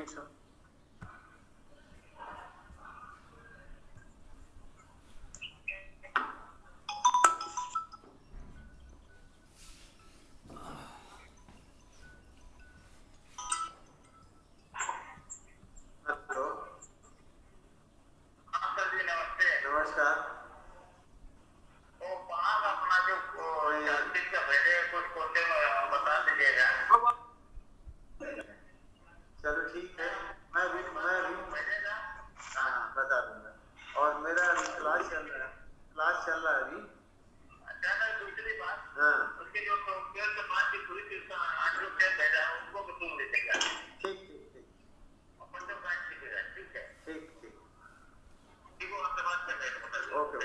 नहीं sir. Hello. नमस्कार। अपना जो का पहले कुछ क्वेश्चन बता दीजिएगा। चलो ठीक है, मैं भी हाँ बता दूंगा। और मेरा अभी क्लास चल रहा है अभी। अच्छा ना, दूसरी बात, हाँ उसके जो सॉफ्टवेयर से बात की पूरी चीज का आठ रुपया भेजा उनको भी तुम देखेगा। ठीक ठीक ठीक अपन तो बात कीजिएगा, ठीक है? ठीक ठीक ठीक है, आपसे बात कर रहे हैं। ओके।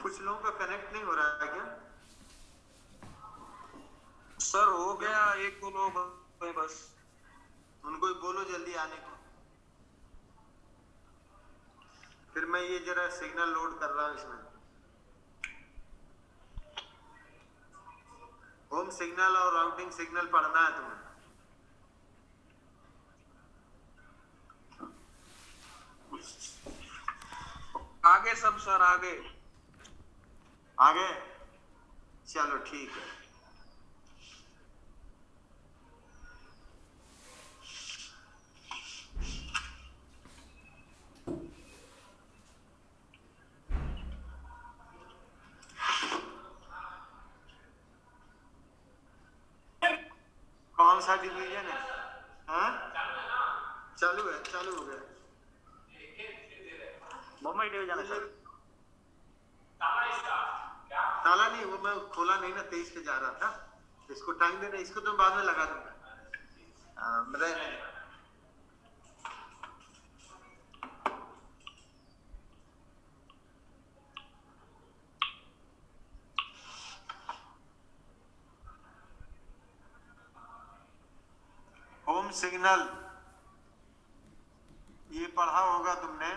कुछ लोगों का कनेक्ट नहीं हो रहा है क्या? सर हो गया, एक दो लोग हैं बस। उनको ही बोलो जल्दी आने को। फिर मैं ये जरा सिग्नल लोड कर रहा हूँ इसमें। होम सिग्नल और राउटिंग सिग्नल पढ़ना है तुम्हें। आगे सब सर आगे। आगे चलो ठीक है। कौन सा डिवीजन है? हाँ चालू है, चालू हो गया। मुंबई डिवीजन है सर। ताला नहीं, वो मैं खोला नहीं ना, 23 पे जा रहा था। इसको टाइम देना, इसको तो बाद में लगा दूंगा। होम सिग्नल ये पढ़ा होगा तुमने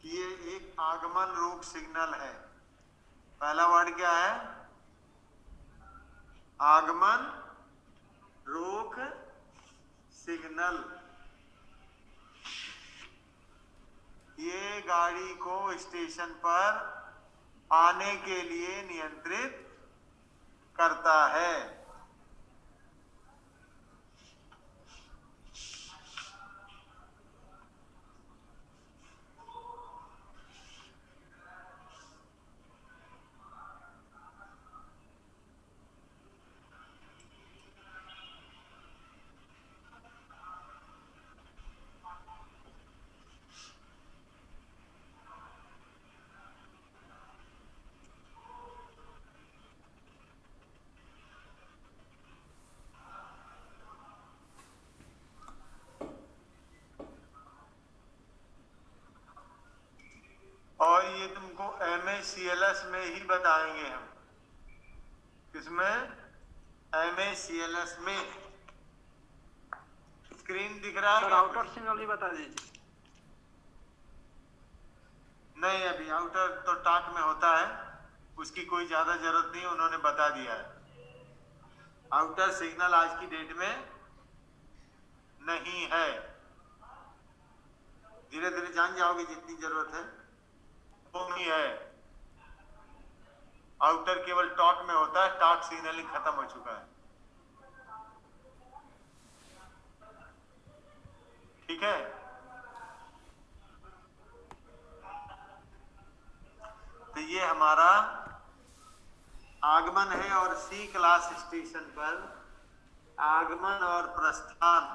कि ये एक आगमन रोक सिग्नल है। पहला वर्ड क्या है? आगमन रोक सिग्नल। ये गाड़ी को स्टेशन पर आने के लिए नियंत्रित करता है। और ये तुमको MACLS में ही बताएंगे हम। किसमें? MACLS में। स्क्रीन दिख रहा है? सर आउटर सिग्नल भी बता दीजिए। नहीं, अभी आउटर तो टाक में होता है, उसकी कोई ज्यादा जरूरत नहीं, उन्होंने बता दिया है। आउटर सिग्नल आज की डेट में नहीं है। धीरे धीरे जान जाओगे, जितनी जरूरत है वो नहीं है। आउटर केवल टॉक में होता है, टॉक सिग्नलिंग खत्म हो चुका है। ठीक है, तो ये हमारा आगमन है। और सी क्लास स्टेशन पर आगमन और प्रस्थान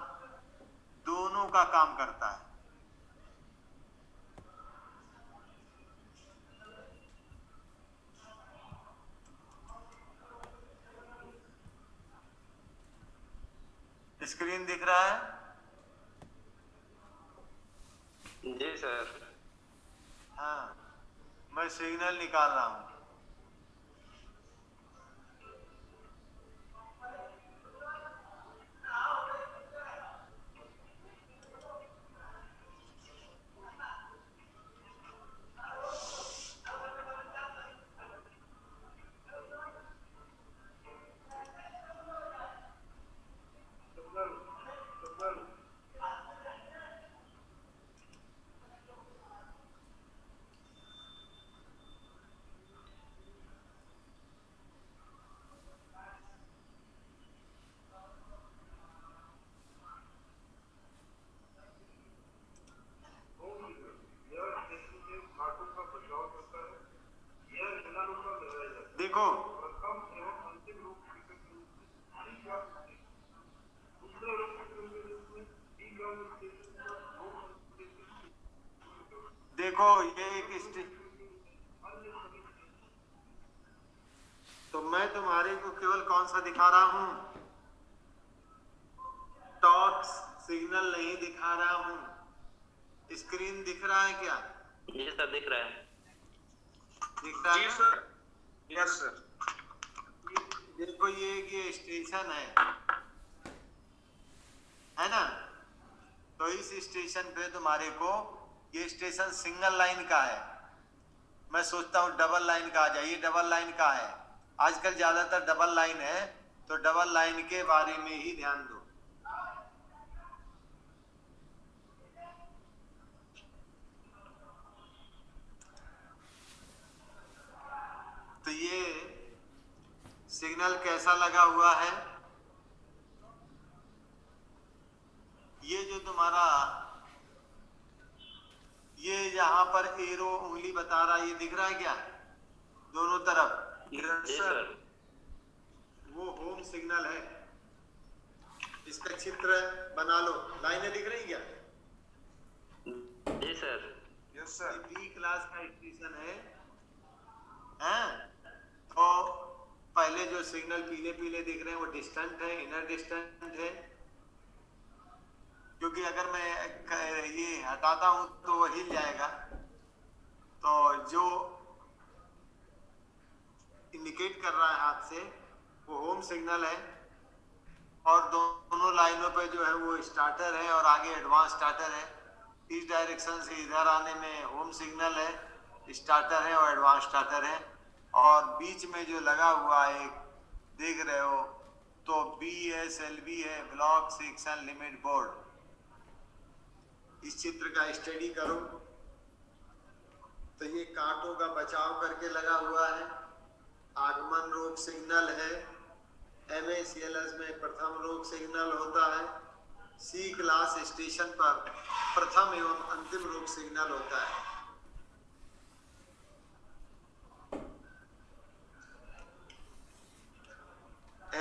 दोनों का काम करता है। स्क्रीन दिख रहा है? जी सर। हाँ, मैं सिग्नल निकाल रहा हूँ। देखो, देखो ये एक तो मैं तुम्हारे को केवल कौन सा दिखा रहा हूं? टॉर्क सिग्नल नहीं दिखा रहा हूं। स्क्रीन दिख रहा है क्या? जी सर, दिख रहा है। दिख रहा जी है? सर। Yes sir. देखो ये स्टेशन है ना? तो इस स्टेशन पे तुम्हारे को, ये स्टेशन सिंगल लाइन का है। मैं सोचता हूँ डबल लाइन का आ जाए। ये डबल लाइन का है। आजकल ज्यादातर डबल लाइन है, तो डबल लाइन के बारे में ही ध्यान दो। तो ये सिग्नल कैसा लगा हुआ है? ये जो तुम्हारा ये यहाँ पर एरो उंगली बता रहा है, ये दिख रहा है क्या दोनों तरफ? यस जी सर। सर। वो होम सिग्नल है। इसका चित्र बना लो। लाइनें दिख रही क्या? जी सर। यस ये सर। बी क्लास का स्टेशन है। हैं? तो पहले जो सिग्नल पीले पीले दिख रहे हैं वो डिस्टेंट है, इनर डिस्टेंट है। क्योंकि अगर मैं ये हटाता हूं तो वो हिल जाएगा। तो जो इंडिकेट कर रहा है हाथ से वो होम सिग्नल है। और दोनों लाइनों पे जो है वो स्टार्टर है और आगे एडवांस स्टार्टर है। इस डायरेक्शन से इधर आने में होम सिग्नल है, स्टार्टर है और एडवांस स्टार्टर है। और बीच में जो लगा हुआ है एक देख रहे हो, तो BSLB है, ब्लॉक सेक्शन लिमिट बोर्ड। इस चित्र का स्टडी करो तो ये कांटों का बचाव करके लगा हुआ है। आगमन रोक सिग्नल है। MACLS में प्रथम रोक सिग्नल होता है। C क्लास स्टेशन पर प्रथम एवं अंतिम रोक सिग्नल होता है।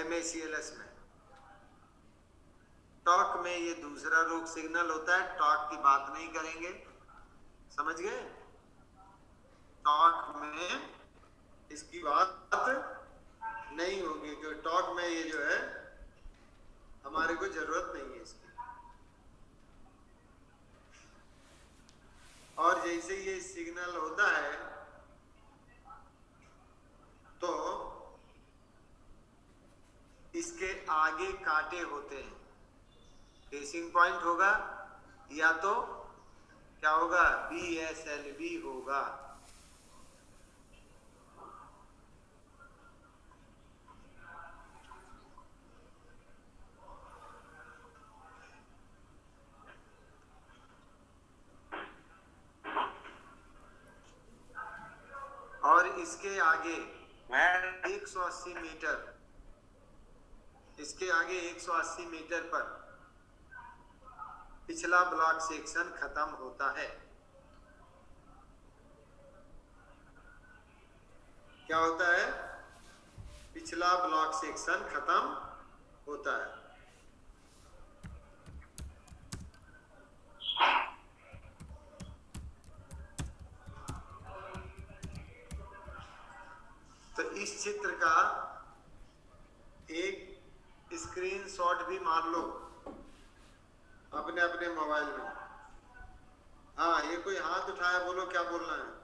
MACLS में टॉर्क में ये दूसरा रोक सिग्नल होता है। टॉर्क की बात नहीं करेंगे, समझ गए? टॉर्क में इसकी बात नहीं होगी, क्योंकि टॉर्क में ये जो है हमारे को जरूरत नहीं है इसकी। और जैसे ये सिग्नल होता है तो इसके आगे कांटे होते हैं। फेसिंग पॉइंट होगा या तो क्या होगा? BSLB होगा। और इसके आगे 180 मीटर, इसके आगे 180 मीटर पर पिछला ब्लॉक सेक्शन खत्म होता है। क्या होता है? पिछला ब्लॉक सेक्शन खत्म होता है। तो इस चित्र का एक स्क्रीनशॉट भी मार लो। अपने अपने मोबाइल में। हाँ, ये कोई हाथ उठाया, बोलो क्या बोलना है।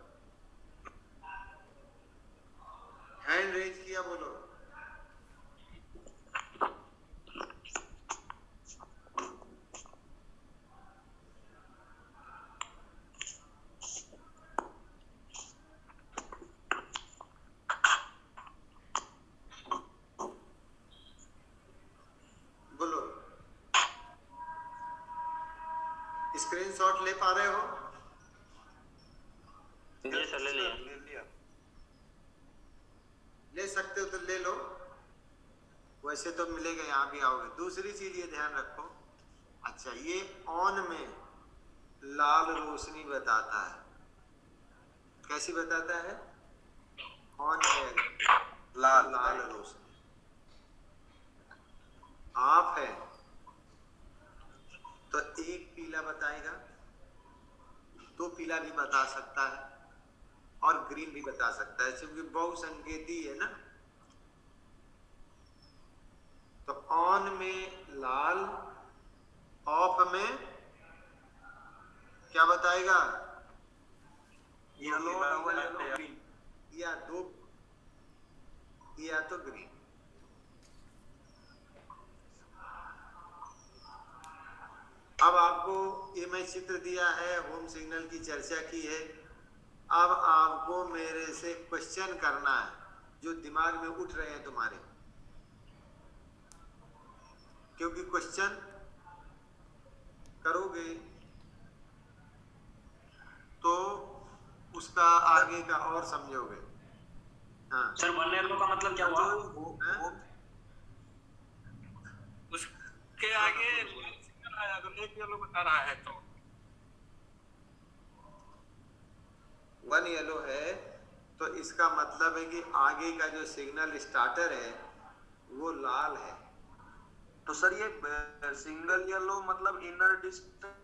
हैंड रेज किया, बोलो। बोलो। स्क्रीनशॉट ले पा रहे हो? जी सर, ले लिया। ले लिया। ले सकते हो तो ले लो, वैसे तो मिलेगा, यहाँ भी आओगे। दूसरी चीज ये ध्यान रखो। अच्छा, ये ऑन में लाल रोशनी बताता है। कैसी बताता है? ऑन है अगर लाल लाल रोशनी, ऑफ है तो एक पीला बताएगा, दो पीला भी बता सकता है और ग्रीन भी बता सकता है, क्योंकि बहुसंकेती है ना। तो ऑन में लाल, ऑफ में क्या बताएगा? Yellow green. या दो, या तो ग्रीन। अब आपको ये मैं चित्र दिया है, होम सिग्नल की चर्चा की है। अब आपको मेरे से क्वेश्चन करना है जो दिमाग में उठ रहे हैं तुम्हारे, क्योंकि क्वेश्चन करोगे तो उसका आगे का और समझोगे। हाँ सर, 1 येलो का मतलब क्या हुआ? उसके आगे लाल सिग्नल आया, अगर एक येलो बता रहा है तो 1 येलो है, तो इसका मतलब है कि आगे का जो सिग्नल स्टार्टर है वो लाल है। तो सर ये सिंगल येलो मतलब इनर डिस्टेंस,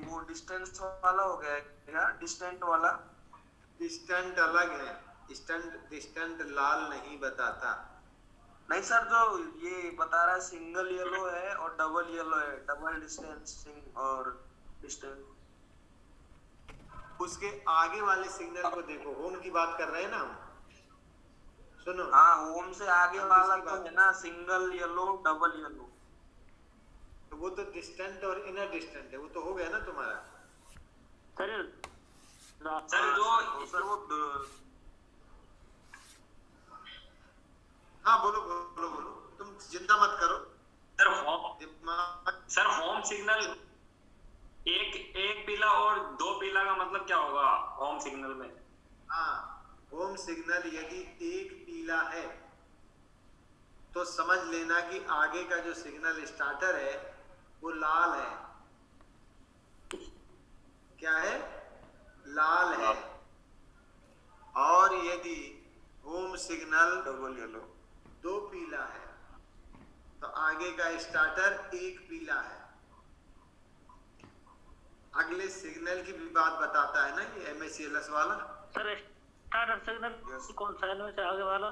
वो डिस्टेंस वाला हो गया क्या? डिस्टेंट वाला डिस्टेंट अलग है, डिस्टेंट लाल नहीं बताता। नहीं सर, जो ये बता रहा है सिंगल येलो है और डबल येलो है, डबल डिस्टेंस और डिस्टेंस। उसके आगे वाले सिग्नल को देखो, होम की बात कर रहे हैं ना हम। सुनो, हाँ, होम से आगे हम वाला किसकी तो बात है ना, सिंगल येलो डबल येलो। तो वो तो डिस्टेंट और इनर डिस्टेंट है, वो तो हो गया ना तुम्हारा। सर सर वो हाँ बोलो बोलो बोलो, तुम चिंता मत करो। दिमाग सर होम सिग्नल एक पीला और 2 पीला का मतलब क्या होगा होम सिग्नल में? हाँ, होम सिग्नल यदि एक पीला है तो समझ लेना कि आगे का जो सिग्नल स्टार्टर है वो लाल है। क्या है? लाल है। और यदि होम सिग्नल डबल येलो 2 पीला है तो आगे का स्टार्टर एक पीला है। अगले सिग्नल की भी बात बताता है ना ये MACLS वाला। सर स्टार्टर सिग्नल कौन सा है से आगे वाला?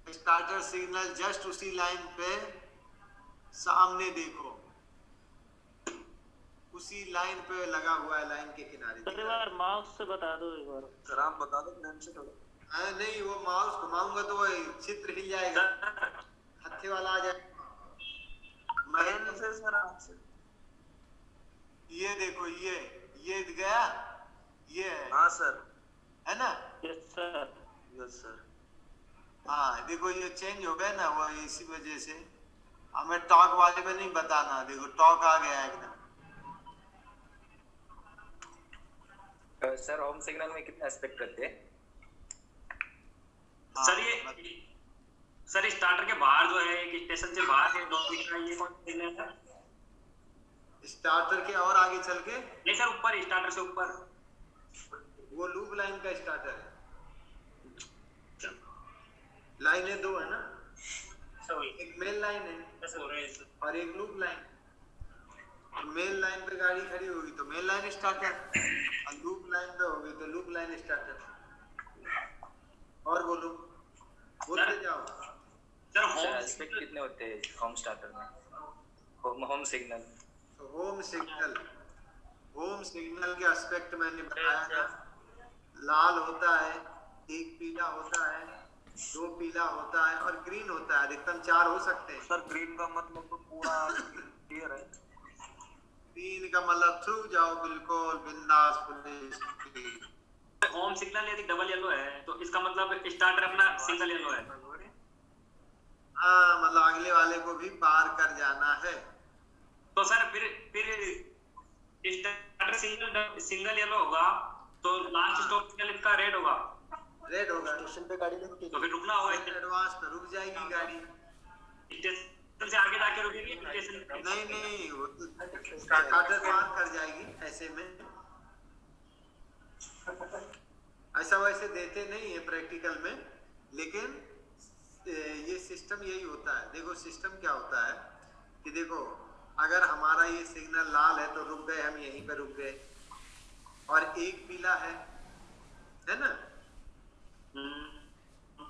स्टार्टर सिग्नल जस्ट उसी लाइन पे सामने देखो, उसी लाइन पे लगा हुआ है, लाइन के किनारे। सर एक बार माउस से बता दो एक बार। सर आप बता दो ध्यान से थोड़ा। नहीं, वो माउस घुमाऊंगा तो वो चित्र हिल जाएगा, हत्थे वाला आ जाएगा। मैन से सर आपसे ये देखो, ये गया, ये है। हाँ सर। है ना? Yes sir. Yes sir. हाँ देखो, ये चेंज हो गया ना, वो इसी वजह से हमें टॉक वाले पे नहीं बताना। देखो टॉक आ गया एकदम। सर होम सिग्नल में कितने एस्पेक्ट रहते हैं? हाँ, सर ये सर स्टार्टर के बाहर जो है, एक स्टेशन से बाहर है 2 पीला, ये कौन सा सिग्नल है? स्टार्टर के और आगे चल के नहीं सर, ऊपर स्टार्टर से ऊपर वो लूप लाइन का स्टार्टर है। लाइनें 2 है ना, एक मेन लाइन है और एक लूप लाइन। मेन लाइन पे गाड़ी खड़ी होगी तो मेन लाइन स्टार्टर, और लूप लाइन पे होगी तो लूप लाइन स्टार्टर। और बोलो, बोलते जाओ। सर सर होम एस्पेक्ट कितने होते हैं होम स्टार्टर में, होम सिग्नल? होम सिग्नल के एस्पेक्ट मैंने बताया था। लाल होता है, एक पीला होता है, दो पीला होता है और ग्रीन होता है। अधिकतम 4 हो सकते हैं। सर ग्रीन का मतलब तो पूरा क्लियर है। ग्रीन का मतलब थ्रू जाओ बिल्कुल बिंदास पुलिस। होम सिग्नल यदि डबल येलो है तो इसका मतलब स्टार्टर अपना सिंगल येलो है। हाँ, मतलब अगले वाले को भी पार कर जाना है। तो सर फिर स्टार्टर सिंगल येलो होगा तो लास्ट स्टॉप सिग्नल इसका रेड होगा। रेड होगा। स्टेशन पे गाड़ी लगती तो फिर रुकना होगा। एडवांस पे रुक जाएगी गाड़ी। स्टेशन से आगे जाके रुकेगी स्टेशन पे। नहीं, वो तो स्टार्टर पार कर जाएगी ऐसे में। ऐसा वैसे देते नहीं है प्रैक्टिकल में, लेकिन ये सिस्टम यही होता है। देखो सिस्टम क्या होता है कि देखो अगर हमारा ये सिग्नल लाल है तो रुक गए, हम यहीं पे रुक गए, और एक पीला है ना,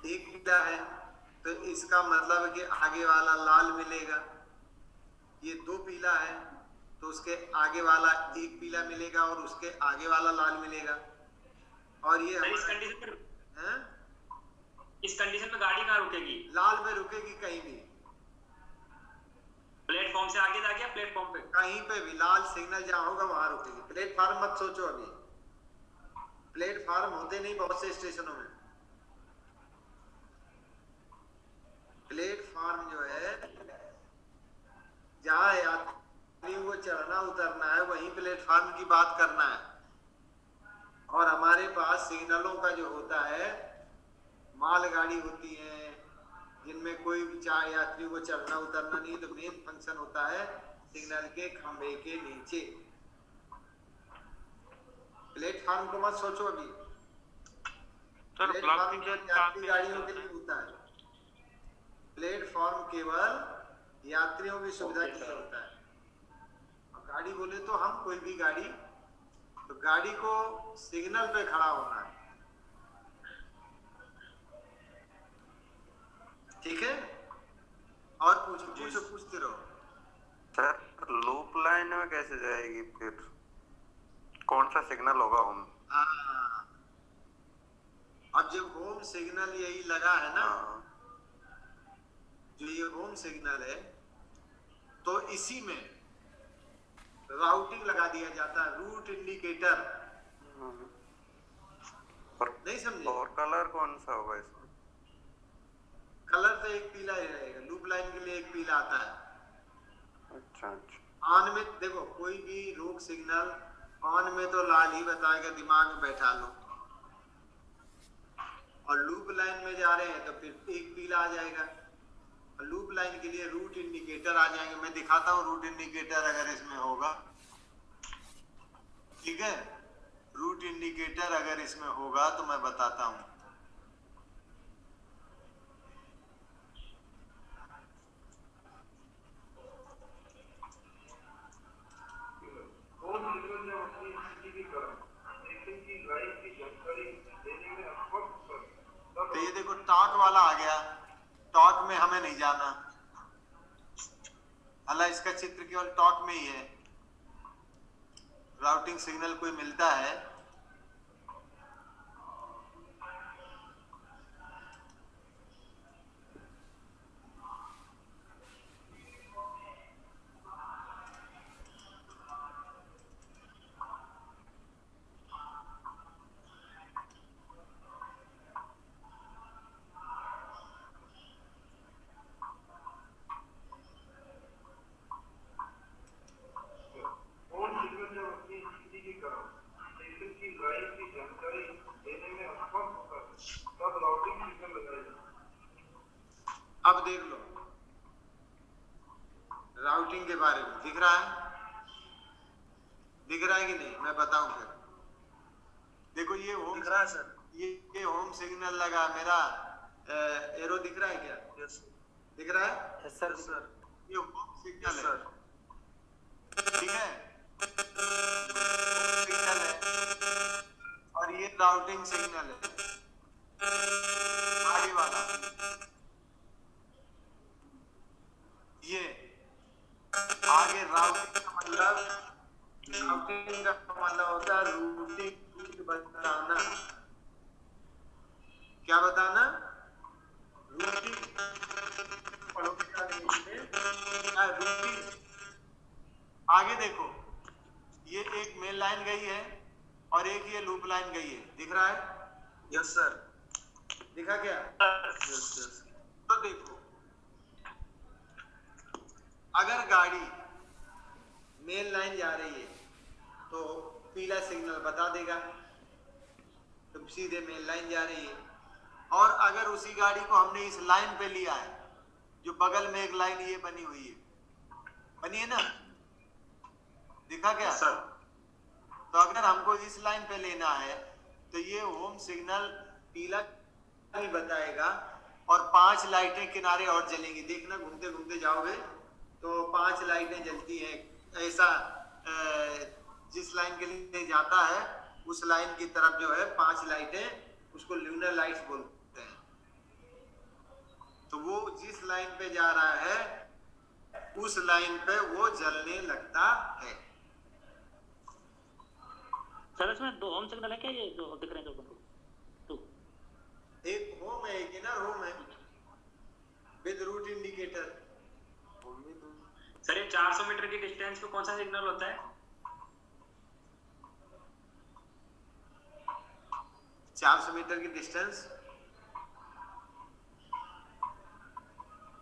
एक पीला है तो इसका मतलब है कि आगे वाला लाल मिलेगा। ये दो पीला है तो उसके आगे वाला एक पीला मिलेगा और उसके आगे वाला लाल मिलेगा। और ये इस कंडीशन में गाड़ी कहाँ रुकेगी? लाल में रुकेगी कहीं भी, प्लेटफॉर्म से आगे जाके या प्लेटफॉर्म पे? कहीं पे भी लाल सिग्नल जहाँ होगा वहां रुकेगी। प्लेटफार्म मत सोचो, अभी प्लेटफार्म होते नहीं बहुत से स्टेशनों में। प्लेटफार्म जो है जहाँ यात्रियों को चढ़ना उतरना है वहीं प्लेटफार्म की बात करना है। और हमारे पास सिग्नलों का जो होता है, मालगाड़ी होती है जिनमें कोई भी चाहे यात्रियों को चढ़ना उतरना नहीं, तो मेन फंक्शन होता है सिग्नल के खंभे के नीचे। प्लेटफार्म को मत सोचो अभी। प्लेटफार्म जो यात्री गाड़ियों के लिए होता है, प्लेटफॉर्म केवल यात्रियों की सुविधा के लिए होता है। और गाड़ी बोले तो हम कोई भी गाड़ी, तो गाड़ी को सिग्नल पे खड़ा होना है, ठीक है। और पूछते रहो। सर लूप लाइन में कैसे जाएगी फिर? कौन सा सिग्नल होगा होम? हाँ, अब जब होम सिग्नल यही लगा है ना, जो ये होम सिग्नल है, तो इसी में राउटिंग लगा दिया जाता है, रूट इंडिकेटर। नहीं समझे? और कलर कौन सा होगा इसमें? कलर तो एक पीला ही रहेगा। लूप लाइन के लिए एक पीला आता है। अच्छा। ऑन में देखो कोई भी रोक सिग्नल ऑन में तो लाल ही बताएगा, दिमाग में बैठा लो। और लूप लाइन में जा रहे हैं तो फिर एक पीला आ जाएगा। और लूप लाइन के लिए रूट इंडिकेटर आ जाएंगे। मैं दिखाता हूँ रूट इंडिकेटर अगर इसमें होगा, ठीक है। रूट इंडिकेटर अगर इसमें होगा तो मैं बताता हूँ। तो ये देखो टॉर्क वाला आ गया। टॉर्क में हमें नहीं जाना, अल्लाह इसका चित्र केवल टॉर्क में ही है। राउटिंग सिग्नल कोई मिलता है अब देख लो राउटिंग के बारे में दिख रहा है कि नहीं? मैं बताऊं फिर। देखो ये होम दिख रहा है सर। ये होम सिग्नल लगा, मेरा एरो दिख रहा है क्या? यस दिख रहा है सर। ये होम सिग्नल है, सर। ठीक है। सिग्नल है और ये राउटिंग सिग्नल है आगे वाला। ये आगे राउटिंग का राउटिंग का मतलब होता है रूटिंग बताना। क्या बताना? रूटिंग। रूटिंग। आगे देखो, ये एक मेन लाइन गई है और एक ये लूप लाइन गई है, दिख रहा है? Yes sir. दिखा क्या? Yes yes. तो देखो, अगर गाड़ी मेन लाइन जा रही है तो पीला सिग्नल बता देगा तो सीधे मेन लाइन जा रही है। और अगर उसी गाड़ी को हमने इस लाइन पे लिया है, जो बगल में एक लाइन ये बनी हुई है, बनी है ना, दिखा क्या? सर तो अगर हमको इस लाइन पे लेना है तो ये होम सिग्नल पीला नहीं बताएगा और 5 लाइटें किनारे और जलेंगी। देखना, घूमते घूमते जाओगे तो 5 लाइटें जलती हैं। ऐसा जिस लाइन के लिए जाता है उस लाइन की तरफ जो है 5 लाइटें, उसको ल्यूनर लाइट्स बोलते हैं। तो वो जिस लाइन पे जा रहा है उस लाइन पे वो जलने लगता है। सर इसमें 2 होम सिग्नल है क्या, ये जो दिख रहे हैं जो तो? एक होम है, एक इनर होम है विद रूट इंडिकेटर। सर ये 400 मीटर की डिस्टेंस पे कौन सा सिग्नल होता है? 400 मीटर की डिस्टेंस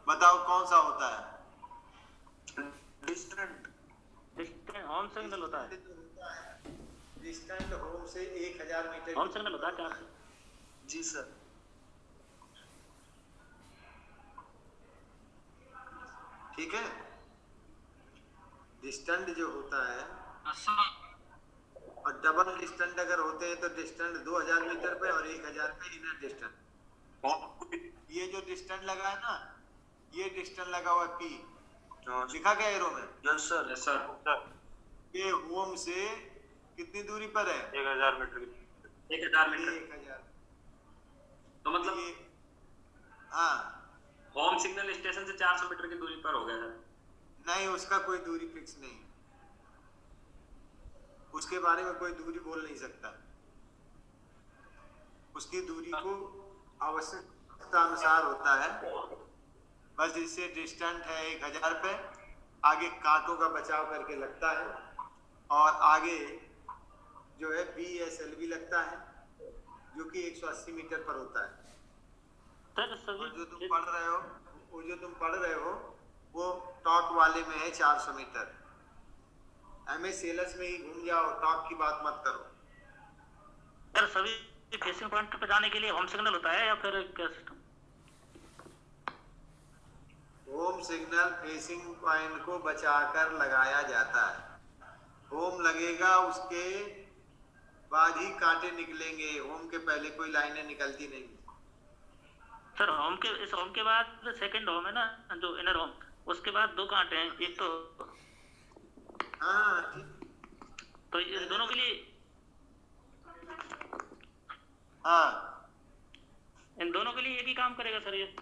बताओ कौन सा होता है? डिस्टेंट होम सिग्नल होता है। डिस्टेंट होम से 1000 मीटर होम सिग्नल होता है क्या? जी सर। ठीक है। डिस्टेंट जो होता है और डबल डिस्टेंट अगर होते हैं तो डिस्टेंट 2000 मीटर पे और 1000 पे इनर डिस्टेंस। ये जो डिस्टेंस लगा है ना, ये डिस्टेंस लगा हुआ है पी, दिखा क्या एरो में? Yes sir. Yes sir. ये होम से कितनी दूरी पर है? 1000 मीटर की। 1000 मीटर। 1000। तो मतलब हाँ, होम सिग्नल स्टेशन से 400 मीटर की दूरी पर हो गया सर। नहीं, उसका कोई दूरी फिक्स नहीं, उसके बारे में कोई दूरी बोल नहीं सकता। उसकी दूरी को आवश्यकता अनुसार होता है। बस इससे डिस्टेंट है 1000 पे, आगे कांटों का बचाव करके लगता है और आगे जो है BSLV लगता है जो कि 180 मीटर पर होता है। सर और सभी जो तुम पढ़ रहे हो वो टॉक वाले में है 400 मीटर। MS सेलस में ही घूम जाओ, टॉक की बात मत करो। सर सभी फेसिंग पॉइंट पे जाने के लिए होम सिग्नल होता है या फिर क्या system? Home signal facing point को बचाकर लगाया जाता है। होम लगेगा उसके बाद ही कांटे निकलेंगे, होम के पहले कोई लाइनें निकलती नहीं। सर इस होम के बाद सेकंड होम है ना, जो इनर होम, उसके बाद 2 कांटे हैं, एक तो हाँ ठीक। तो इन दोनों के लिए, हाँ, इन दोनों के लिए एक ही काम करेगा सर ये?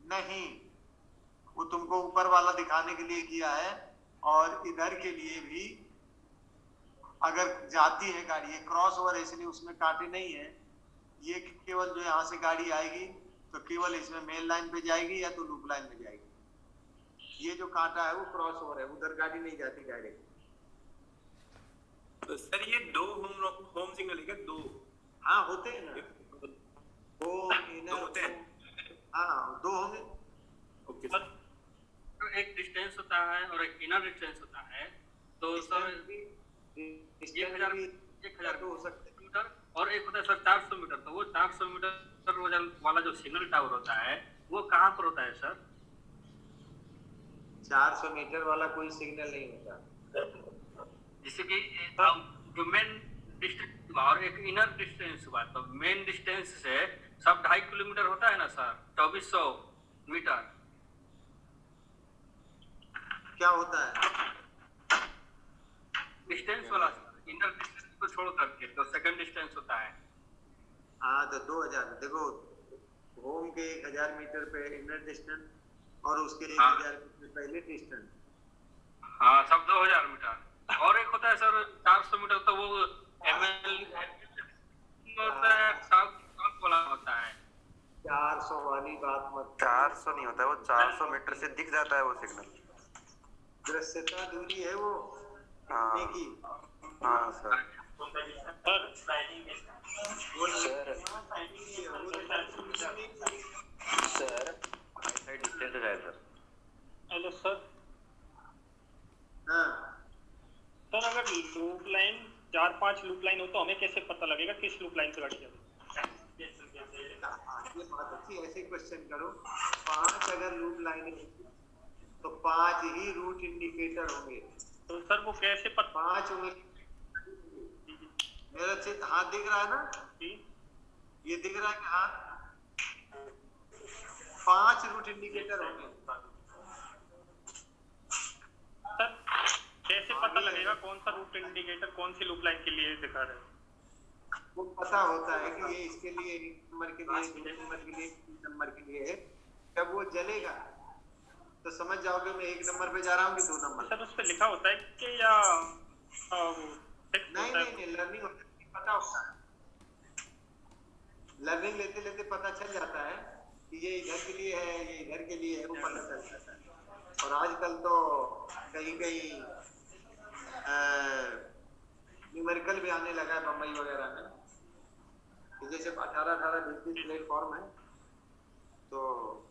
नहीं, वो तुमको ऊपर वाला दिखाने के लिए किया है और इधर के लिए भी अगर जाती है गाड़ी, ये क्रॉस ओवर है इसलिए उसमें कांटे नहीं है। ये केवल जो यहाँ से गाड़ी आएगी तो केवल इसमें मेन लाइन पे जाएगी या तो लूप लाइन में जाएगी। ये जो कांटा है वो क्रॉस ओवर है, उधर गाड़ी नहीं जाती डायरेक्ट। तो सर ये 2 होम सिग्नल है क्या? 2? हाँ होते हैं ना, वो इनर होते हैं। हाँ 2 होंगे। ओके सर, तो एक डिस्टेंस होता है और एक इनर डिस्टेंस होता है। तो सर 1000 हो सकते हैं। मीटर और एक होता है सर 400 मीटर। तो वो 400 मीटर वाला जो सिग्नल टावर होता है वो कहाँ पर होता है सर? 400 मीटर वाला कोई सिग्नल नहीं होता। जैसे कि जो मेन डिस्टेंस और एक इनर डिस्टेंस हुआ, तो मेन डिस्टेंस से सब 2.5 किलोमीटर होता है ना सर, 2400 मीटर। क्या होता है डिस्टेंस वाला इनर डिस्टेंस को छोड़ करके तो सेकंड डिस्टेंस होता है। हाँ तो 2000 देखो, होम के 1000 मीटर पे इनर डिस्टेंस और उसके 1000 मीटर पहले डिस्टेंस। हाँ सब 2000 मीटर। मीटर से दिख जाता है वो सिग्नल। दृश्यता दूरी है वो हाँ कितने की? हाँ सर। सर साइड डिस्टेंस है सर। Hello sir. हाँ सर अगर लूप लाइन 4-5 लूप लाइन हो तो हमें कैसे पता लगेगा किस लूप लाइन से गाड़ी जाएगी? ये बात अच्छी, ऐसे क्वेश्चन करो। 5 अगर लूप लाइन है तो 5 ही रूट इंडिकेटर होंगे। तो सर वो कैसे पता? 5 होंगे। मेरा हाथ दिख रहा है ना? ये दिख रहा है कि हाथ? 5 रूट इंडिकेटर होंगे। सर कैसे पता लगेगा कौन सा रूट इंडिकेटर कौन सी लूप लाइन के लिए दिखा रहा है? वो पता होता है कि ये इसके लिए 1 नंबर के लिए, 2 नंबर के लिए, 3 नंबर के लिए है। जब वो जलेगा तो समझ जाओगे मैं 1 नंबर पे जा रहा हूँ कि 2 नंबर। सर उस पे लिखा होता है कि या नहीं, लर्निंग होता है, पता होता है। लर्निंग लेते लेते पता चल जाता है कि ये इधर के लिए है, ये इधर के लिए है, वो पता चल जाता है। और आजकल तो कहीं कहीं न्यूमेरिकल भी आने लगा है बम्बई वगैरह में, कि जैसे 18-18 20 प्लेटफॉर्म है तो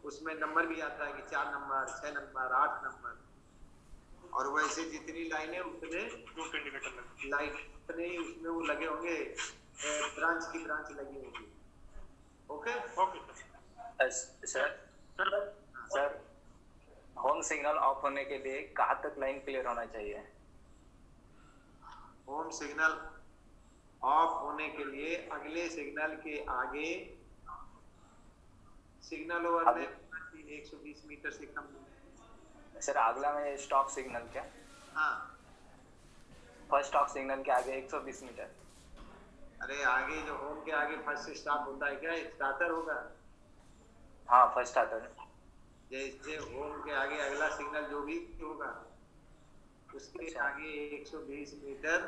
उसमें नंबर भी आता है कि 4 नंबर, 6 नंबर, 8 नंबर। और वैसे जितनी लाइन है उतने रूट इंडिकेटर लाइन उतने ही उसमें वो लगे होंगे, ब्रांच की ब्रांच लगी होगी। Okay okay sir home signal of होने के लिए कहाँ तक लाइन क्लियर होना चाहिए? होम सिग्नल ऑफ होने के लिए अगले सिग्नल के आगे सिग्नल ओवर में 120 मीटर से कम। सर अगला में स्टॉप सिग्नल क्या? हाँ फर्स्ट स्टॉप सिग्नल के आगे 120 मीटर। अरे आगे जो होम के आगे फर्स्ट स्टॉप होता है क्या? स्टार्टर होगा। हाँ फर्स्ट आता है। जैसे होम के आगे अगला सिग्नल जो भी होगा उसके अच्छा। आगे 120 मीटर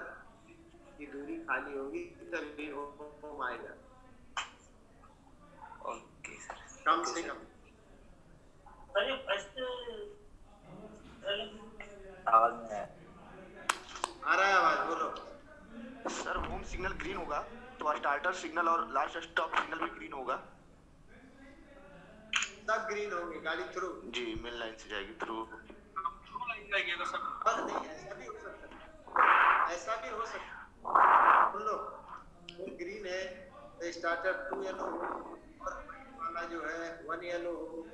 की दूरी खाली होगी तभी होम आएगा। Okay sir. कम से कम। आवाज में है। आ रहा है आवाज, बोलो। सर होम सिग्नल ग्रीन होगा तो स्टार्टर सिग्नल और लास्ट स्टॉप सिग्नल भी ग्रीन होगा। सब ग्रीन होंगे गाड़ी थ्रू। जी मेन लाइन से जाएगी थ्रू। नहीं, ऐसा भी हो सकता है, ऐसा भी हो सकता है। सुन लो, वो ग्रीन है तो स्टार्टर 2 येलो हो और वाला जो है 1 येलो हो,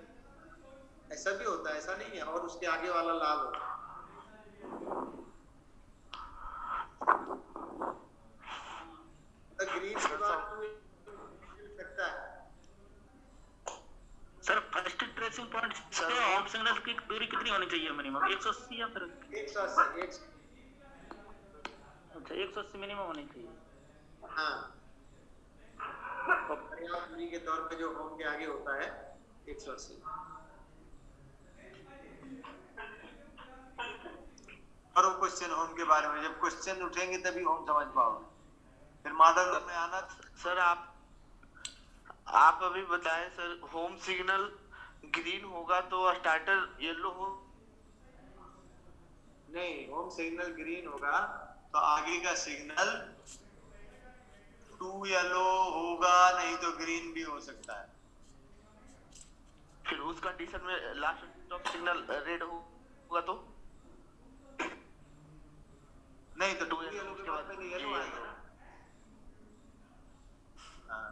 ऐसा भी होता है। ऐसा नहीं है और उसके आगे वाला लाल हो। तो ग्रीन के बाद 2 सकता है। सर फर्स्ट ट्रेसिंग पॉइंट से होम सिग्नल की दूरी कितनी होनी चाहिए मिनिमम? 180 या फिर 180। अच्छा 180 मिनिमम होनी चाहिए। हाँ, पर्याप्त दूरी के तौर पे जो होम के आगे होता है 180। करो क्वेश्चन होम के बारे में। जब क्वेश्चन उठेंगे तभी होम समझ पाओगे। फिर मॉडल में आना। सर आप अभी बताएं सर, होम सिग्नल ग्रीन होगा तो स्टार्टर येलो हो? नहीं, होम सिग्नल ग्रीन होगा तो आगे का सिग्नल 2 येलो होगा, नहीं तो ग्रीन भी हो सकता है। फिर उस कंडीशन में लास्ट स्टॉप सिग्नल रेड होगा तो? नहीं तो 2 येलो के बाद में येलो आएगा। हाँ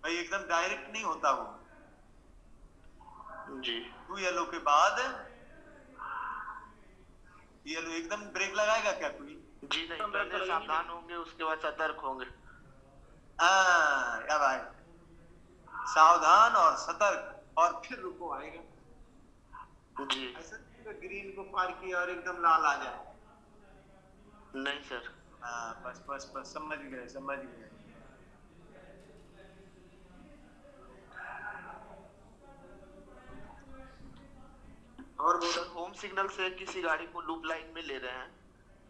भाई, एकदम डायरेक्ट नहीं होता वो। जी 2 येलो के बाद येलो एकदम ब्रेक लगाएगा क्या कोई? जी नहीं, पहले सावधान होंगे उसके बाद सतर्क होंगे। हाँ या भाई, सावधान और सतर्क और फिर रुको आएगा। जी ऐसा ग्रीन को पार किया और एकदम लाल आ जाए। नहीं सर। हाँ बस समझ गए। और सर होम सिग्नल से किसी गाड़ी को लूप लाइन में ले रहे हैं।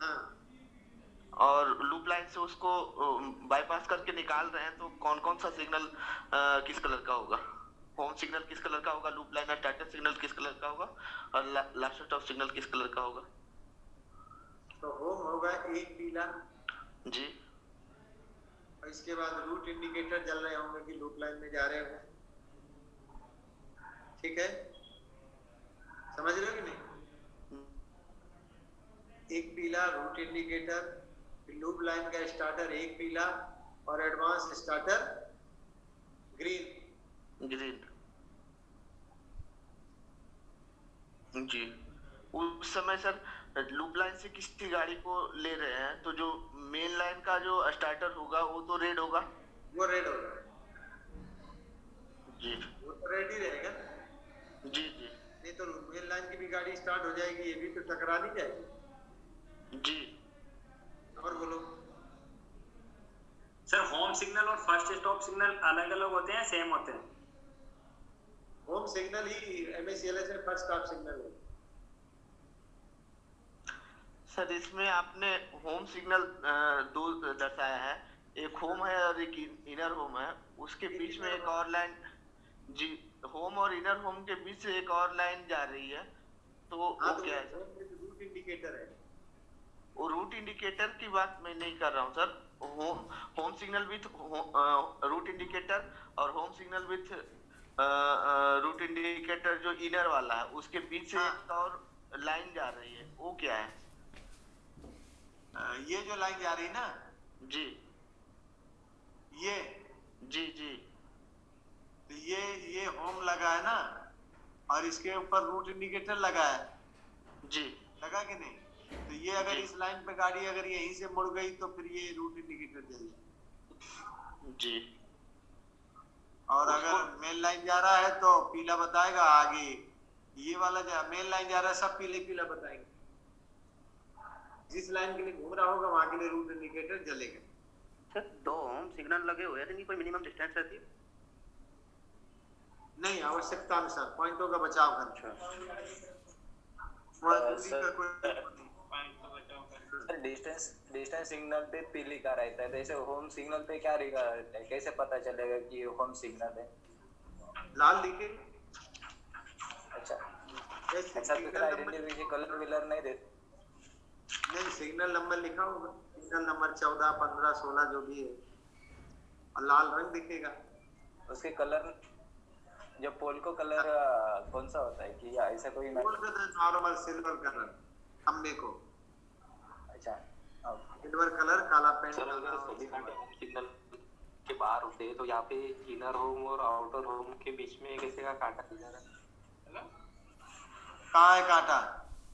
हाँ, और लूप लाइन से उसको बाईपास करके निकाल रहे हैं तो कौन कौन सा सिग्नल किस कलर का होगा होम सिग्नल किस कलर का होगा, लूप लाइन स्टार्टर सिग्नल किस कलर का होगा और लास्ट स्टॉप सिग्नल किस कलर का होगा? तो होम होगा एक पीला, जी और इसके बाद रूट इंडिकेटर जल रहे होंगे कि लूप लाइन में जा रहे हो। ठीक है, समझ रहे हो कि नहीं? एक पीला रूट इंडिकेटर, लूप लाइन का स्टार्टर एक पीला और एडवांस स्टार्टर ग्रीन। ग्रीन जी। उस समय सर लूप लाइन से किसी गाड़ी को ले रहे हैं तो जो मेन लाइन का जो स्टार्टर होगा वो तो रेड होगा। वो रेड होगा जी वो तो रेड ही रहेगा। जी जी नहीं तो मेन लाइन की भी गाड़ी स्टार्ट हो जाएगी, ये भी तो टकरा नहीं जाएगी। जी। और बोलो सर होम सिग्नल और फर्स्ट स्टॉप सिग्नल अलग अलग होते हैं सेम होते हैं? होम सिग्नल ही MACLS में फर्स्ट स्टॉप सिग्नल है। सर इसमें आपने होम सिग्नल दो दर्शाया है, एक होम है और एक इनर होम है, उसके बीच में एक और लाइन जी, होम और इनर होम के बीच से एक और लाइन जा रही है तो वो क्या है सर? रूट इंडिकेटर है। वो रूट इंडिकेटर की बात मैं नहीं कर रहा हूँ sir. Home signal with route indicator और home signal with route indicator जो इनर वाला है उसके बीच से एक और लाइन जा रही है, वो क्या है? ये जो लाइन जा रही है ना जी ये जी जी तो ये होम लगा है ना, और इसके ऊपर रूट इंडिकेटर लगा है। जी लगा कि नहीं? तो ये अगर इस लाइन पे गाड़ी अगर यहीं से मुड़ गई तो फिर ये रूट इंडिकेटर जल जाएगा जी। और अगर मेन लाइन जा रहा है तो पीला बताएगा आगे, ये वाला मेन लाइन जा रहा है सब पीले पीला बताएंगे। जिस लाइन के लिए घूम रहा होगा वहां के लिए रूट इंडिकेटर जलेगा। सर दो होम सिग्नल लगे हुए हैं, कोई मिनिमम डिस्टेंस रहती है? नहीं, आवश्यकता अनुसार पॉइंटों का बचाव करना। डिस्टेंस सिग्नल पे पीली का रहता है, जैसे होम सिग्नल पे क्या लिखा रहता है, कैसे पता चलेगा कि ये होम सिग्नल है? लाल लिखे। अच्छा अच्छा, तो आइडेंटिफिकेशन कलर विलर नहीं देते? नहीं, सिग्नल नंबर लिखा होगा, सिग्नल नंबर 14, 15, 16 जो भी है, और लाल रंग दिखेगा। उसके कलर जो पोल को कलर कौन सा होता है कि ऐसा कोई पोल का तो नॉर्मल सिल्वर कलर, खंबे को अच्छा सिल्वर कलर काला पेंट। सर अगर सभी कांटे होम सिग्नल के बाहर होते हैं तो यहाँ पे इनर होम और आउटर होम के बीच में कैसे का कांटा दिख रहा है? कहाँ है कांटा?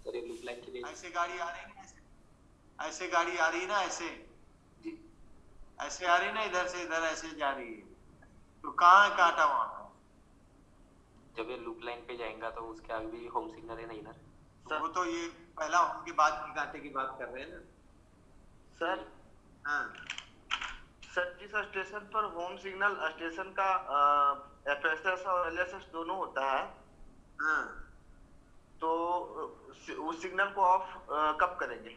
सर ये लूप लाइन के लिए ऐसे गाड़ी आ रही है ना, ऐसे गाड़ी आ रही है ना, ऐसे ऐसे आ रही है ना, इधर से इधर ऐसे जा रही है, तो कहाँ है कांटा? वहाँ जब ये लूप लाइन पे जाएगा तो उसके आगे भी होम सिग्नल है ना इनर? तो वो तो ये पहला होम के बाद की कांटे की बात कर रहे हैं ना सर। हाँ सर जिस स्टेशन पर होम सिग्नल स्टेशन का FSS और LSS दोनों होता है, हाँ, तो उस सिग्नल को ऑफ कब करेंगे?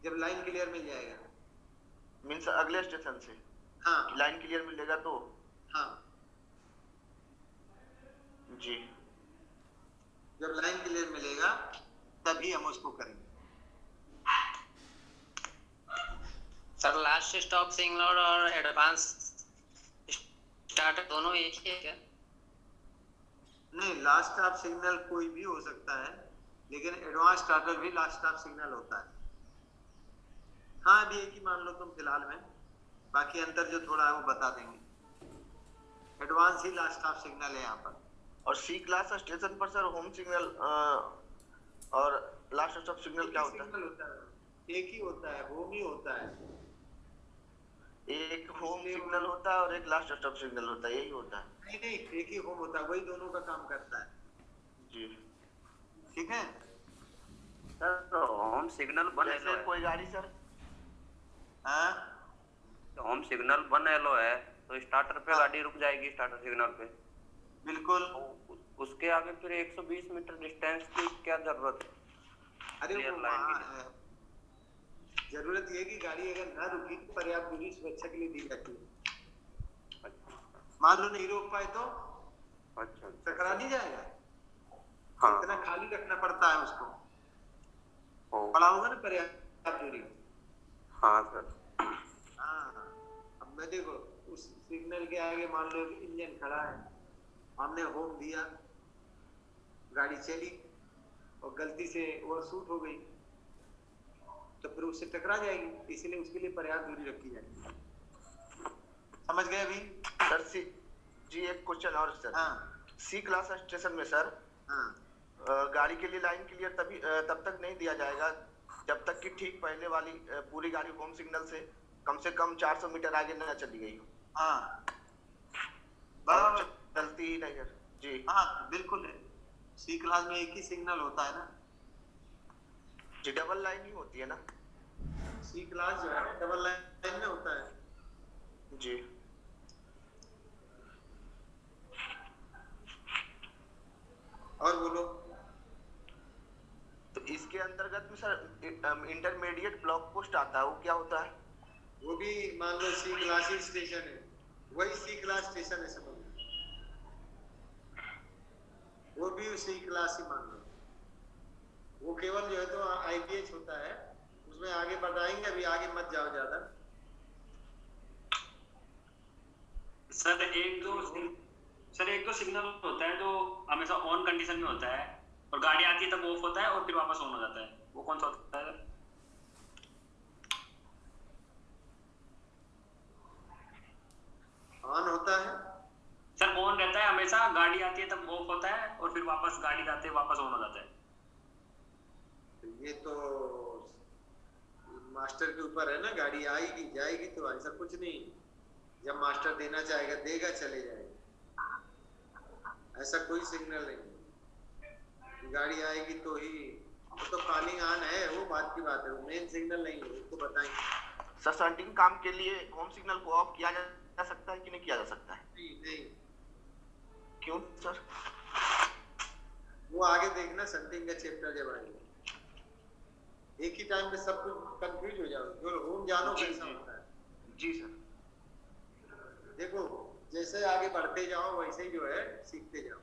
जब लाइन क्लियर मिल जाएगा। मीन्स अगले स्टेशन से? हाँ लाइन क्लियर मिलेगा तो? हाँ, जी। जब लाइन क्लियर मिलेगा तभी हम उसको करेंगे। सर लास्ट स्टॉप सिग्नल और एडवांस स्टार्टर दोनों एक ही है क्या? नहीं, लास्ट स्टॉप सिग्नल कोई भी हो सकता है, लेकिन एडवांस स्टार्टर भी लास्ट स्टॉप सिग्नल होता है। हाँ, अभी एक ही मान लो तुम फिलहाल में, बाकी अंतर जो थोड़ा है वो बता देंगे। एडवांस ही लास्ट स्टॉप सिग्नल है यहाँ पर। और C क्लास स्टेशन पर सर होम सिग्नल और लास्ट स्टॉप सिग्नल क्या होता है? एक ही होता है, होम ही होता है। एक होम सिग्नल होता है और एक लास्ट स्टॉप सिग्नल होता है, यही होता है? नहीं नहीं, एक ही होम होता है, वही दोनों का काम करता है। जी ठीक है सर। तो होम सिग्नल बन एलो है, कोई गाड़ी सर? हाँ, होम सिग्नल बन एलो है तो स्टार्टर पे गाड़ी रुक जाएगी, स्टार्टर सिग्नल पे। बिल्कुल। उसके आगे फिर 120 मीटर डिस्टेंस की क्या जरूरत है? अरे वो जरूरत ये कि गाड़ी अगर ना रुकी तो पर्याप्त दूरी सुरक्षा के लिए दी जाती है। मान लो नहीं रोक पाए तो अच्छा टकरा नहीं जाएगा। हाँ इतना खाली रखना पड़ता है उसको, ओ पड़ा होगा ना पर्याप्त दूरी। हाँ सर हाँ, अब मैं देखो उस सिग्नल के आगे मान लो इंजन खड़ा है, हमने होम दिया, गाड़ी चली और गलती से ओवरशूट हो गई तो फिर उससे टकरा जाएगी, इसलिए उसके लिए पर्याप्त दूरी रखी जाएगी। समझ गए अभी सर? जी एक क्वेश्चन और सर। हाँ सी क्लास स्टेशन में सर हाँ गाड़ी के लिए लाइन क्लियर तब तक नहीं दिया जाएगा जब तक कि ठीक पहले वाली पूरी गाड़ी होम सिग्नल से कम 400 मीटर आगे न चली गई हो। हाँ बराबर, चलती ही नहीं है जी। हाँ बिल्कुल है। सी क्लास में एक ही सिग्नल होता है ना जी, डबल लाइन ही होती है ना? सी क्लास जो है डबल लाइन में होता है जी। और बोलो। तो इसके अंतर्गत में सर इंटरमीडिएट ब्लॉक पोस्ट आता है, वो क्या होता है? वो भी मान लो सी क्लास ही स्टेशन है, वही सी क्लास स्टेशन है, समझ लो वो भी सी क्लास ही मान लो। वो केवल जो है तो आईपीएच होता है, उसमें आगे बढ़ाएंगे, अभी आगे मत जाओ ज्यादा। सर एक दो सिग्नल होता है जो हमेशा ऑन कंडीशन में होता है और गाड़ी आती है तब ऑफ होता है और फिर वापस ऑन हो जाता है, वो कौन सा होता है सर? ऑन होता है सर ऑन रहता है हमेशा, गाड़ी आती है तब ऑफ होता है और फिर वापस गाड़ी जाते वापस ऑन हो जाता है। ये तो मास्टर के ऊपर है ना, गाड़ी आएगी जाएगी तो ऐसा कुछ नहीं, जब मास्टर देना चाहेगा देगा, चले जाएगा, ऐसा कोई सिग्नल नहीं। गाड़ी आएगी तो ही, वो तो कॉलिंग ऑन है, वो बात की बात है, वो मेन सिग्नल नहीं है, उसको बताएंगे। सर शंटिंग काम के लिए होम सिग्नल को ऑफ किया जा सकता है कि नहीं किया जा सकता है? नहीं क्यों सर? वो आगे देखना, शंटिंग का चैप्टर जब आएगा, एक ही टाइम पे सब कुछ कंफ्यूज हो जाओ, जो होम जानो कैसा होता है। जी सर। देखो जैसे आगे बढ़ते जाओ वैसे ही जो है सीखते जाओ।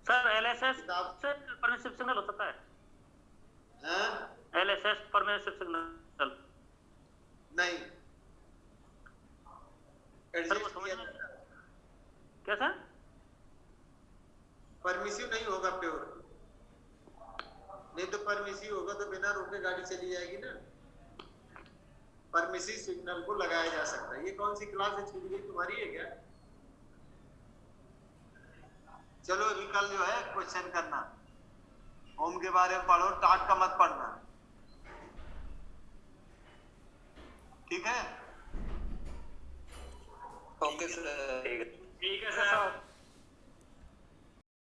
सर एलएसएस से परमिसिव सिग्नल हो सकता है? हाँ एलएसएस परमिसिव सिग्नल नहीं, सर वो समझ में क्या सर? परमिसिव नहीं होगा प्योर, नहीं तो परमिसिव होगा तो बिना रोके गाड़ी चली जाएगी ना। परमिसिव सिग्नल को लगाया जा सकता है। ये कौन सी क्लास है, छूट गई तुम्हारी है क्या? चलो अभी कल जो है क्वेश्चन करना, होम के बारे में पढ़ो, टाट का मत पढ़ना, ठीक है? Okay sir. ठीक है सर।